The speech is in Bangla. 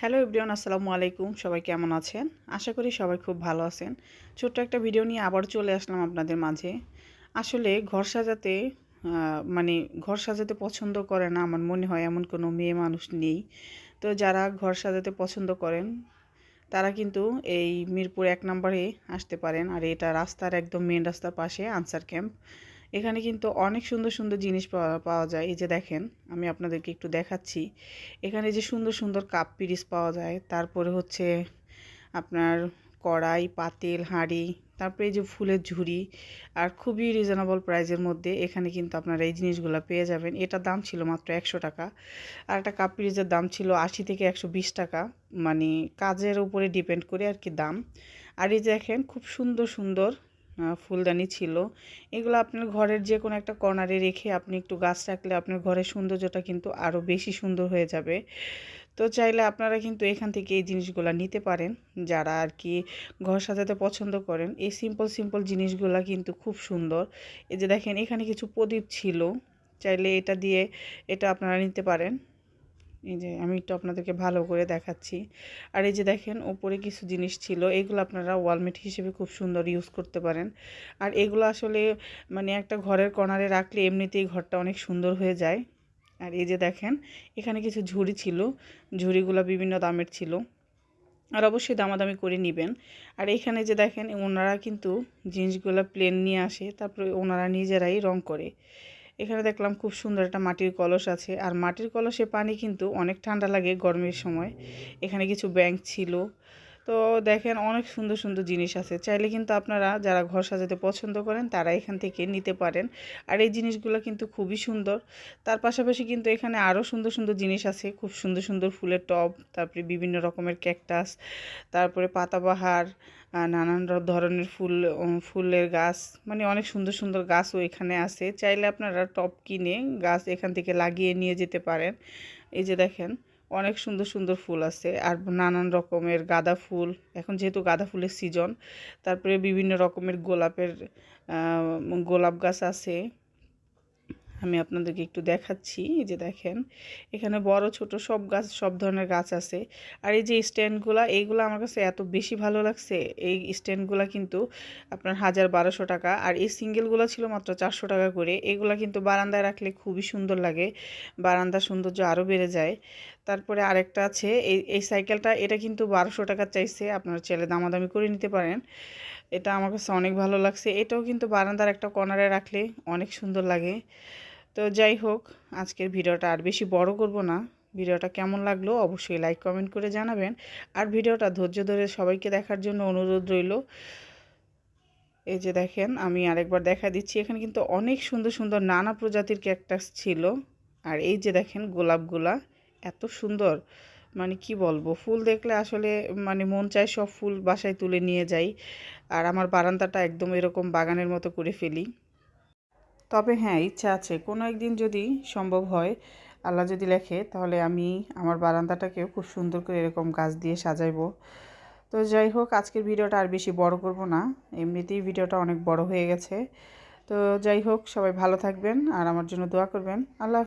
হ্যালো এভরিওয়ান, আসসালামু আলাইকুম। সবাই কেমন আছেন? আশা করি সবাই খুব ভালো আছেন। ছোট্ট একটা ভিডিও নিয়ে আবার চলে আসলাম আপনাদের মাঝে। আসলে ঘর সাজাতে ঘর সাজাতে পছন্দ করে না আমার মনে হয় এমন কোনো মেয়ে মানুষ নেই। তো যারা ঘর সাজাতে পছন্দ করেন তারা কিন্তু এই মিরপুর ১ নম্বরে আসতে পারেন। আর এটা রাস্তার একদম মেন রাস্তার পাশে আনসার ক্যাম্প। এখানে কিন্তু অনেক সুন্দর সুন্দর জিনিস পাওয়া যায়। এই যে দেখেন, আমি আপনাদেরকে একটু দেখাচ্ছি। এখানে যে সুন্দর সুন্দর কাপ পিরিচ পাওয়া যায়, তারপরে হচ্ছে আপনার কড়াই, পাতিল, হাঁড়ি, তারপরে এই যে ফুলের ঝুড়ি, আর খুবই রিজনেবল প্রাইসের মধ্যে এখানে কিন্তু আপনারা এই জিনিসগুলো পেয়ে যাবেন। এটার দাম ছিল মাত্র ১০০ টাকা। আর একটা কাপ পিরিচের দাম ছিল ৮০ থেকে ১২০ টাকা। মানে কাজের উপরে ডিপেন্ড করে আর কি দাম। আর এই যে দেখেন, খুব সুন্দর সুন্দর ফুলদানি ছিল। এগুলো আপনার ঘরের যে কোনো একটা কর্নারে রেখে আপনি একটু গাছ রাখলে আপনার ঘরের সৌন্দর্যটা কিন্তু আরও বেশি সুন্দর হয়ে যাবে। তো চাইলে আপনারা কিন্তু এখান থেকে এই জিনিসগুলো নিতে পারেন। যারা আর কি ঘর সাজাতে পছন্দ করেন, এই সিম্পল সিম্পল জিনিসগুলো কিন্তু খুব সুন্দর। এই যে দেখেন, এখানে কিছু প্রদীপ ছিল, চাইলে এটা আপনারা নিতে পারেন। এই যে আমি একটু আপনাদেরকে ভালো করে দেখাচ্ছি। আর এই যে দেখেন, ওপরে কিছু জিনিস ছিল, এগুলো আপনারা ওয়ালমেট হিসেবে খুব সুন্দর ইউজ করতে পারেন। আর এগুলো আসলে একটা ঘরের কর্নারে রাখলে এমনিতেই ঘরটা অনেক সুন্দর হয়ে যায়। আর এই যে দেখেন, এখানে কিছু ঝুড়ি ছিল, ঝুড়িগুলো বিভিন্ন দামের ছিল। আর অবশ্যই দামাদামি করে নেবেন। আর এখানে যে দেখেন, ওনারা কিন্তু জিনিসগুলো প্লেন নিয়ে আসে, তারপরে ওনারা নিজেরাই রং করে। এখানে দেখলাম খুব সুন্দর একটা মাটির কলস আছে। আর মাটির কলসে পানি কিন্তু অনেক ঠান্ডা লাগে গরমের সময়। এখানে কিছু ব্যাঙ ছিল। তো দেখেন, অনেক সুন্দর সুন্দর জিনিস আছে। চাইলে কিন্তু আপনারা যারা ঘর সাজাতে পছন্দ করেন তারা এখান থেকে নিতে পারেন। আর এই জিনিসগুলো কিন্তু খুবই সুন্দর। তার পাশাপাশি কিন্তু এখানে আরও সুন্দর সুন্দর জিনিস আছে, খুব সুন্দর সুন্দর ফুলের টব, তারপরে বিভিন্ন রকমের ক্যাকটাস, তারপরে পাতাবাহার, নানান ধরনের ফুলের গাছ, অনেক সুন্দর সুন্দর গাছও এখানে আছে। চাইলে আপনারা টব কিনে গাছ এখান থেকে লাগিয়ে নিয়ে যেতে পারেন। এই যে দেখেন, অনেক সুন্দর সুন্দর ফুল আছে। আর নানান রকমের গাঁদা ফুল, এখন যেহেতু গাঁদা ফুলের সিজন। তারপরে বিভিন্ন রকমের গোলাপ গাছ আছে। আমি আপনাদেরকে একটু দেখাচ্ছি। এই যে দেখেন, এখানে বড় ছোট সব ধরনের গাছ আছে। আর এই যে স্ট্যান্ডগুলা, এইগুলো আমার কাছে এত বেশি ভালো লাগছে। এই স্ট্যান্ডগুলা কিন্তু আপনার ১,০০০-১,২০০ টাকা। আর এই সিঙ্গেলগুলো ছিল মাত্র ৪০০ টাকা করে। এগুলা কিন্তু বারান্দায় রাখলে খুবই সুন্দর লাগে, বারান্দার সৌন্দর্য আরও বেড়ে যায়। তারপরে আরেকটা আছে, এই সাইকেলটা, এটা কিন্তু ১২০০ টাকা চাইছে। আপনারা চাইলে দামাদামি করে নিতে পারেন। এটা আমার কাছে অনেক ভালো লাগছে। এটাও কিন্তু বারান্দার একটা কর্নারে রাখলে অনেক সুন্দর লাগে। তো যাই হোক, আজকের ভিডিওটা আর বেশি বড় করব না। ভিডিওটা কেমন লাগলো অবশ্যই লাইক কমেন্ট করে জানাবেন। আর ভিডিওটা ধৈর্য ধরে সবাইকে দেখার জন্য অনুরোধ রইল। এই যে দেখেন, আমি আরেকবার দেখা দিচ্ছি। এখানে কিন্তু অনেক সুন্দর সুন্দর নানা প্রজাতির ক্যাকটাস ছিল। আর এই যে দেখেন, গোলাপগুলা এত সুন্দর, কি বলবো, ফুল দেখলে আসলে মন চায় সব ফুল বাসায় তুলে নিয়ে যাই। আর আমার বারান্দাটা একদম এরকম বাগানের মতো করে ফেলি। তবে হ্যাঁ, ইচ্ছা আছে কোনো একদিন যদি সম্ভব হয়, আল্লাহ যদি লেখে, তাহলে আমি আমার বারান্দাটাকেও খুব সুন্দর করে এরকম গাছ দিয়ে সাজাইবো। তো যাই হোক, আজকের ভিডিওটা আর বেশি বড় করব না। এমনিতেই ভিডিওটা অনেক বড় হয়ে গেছে। তো যাই হোক, সবাই ভালো থাকবেন আর আমার জন্য দোয়া করবেন। আল্লাহ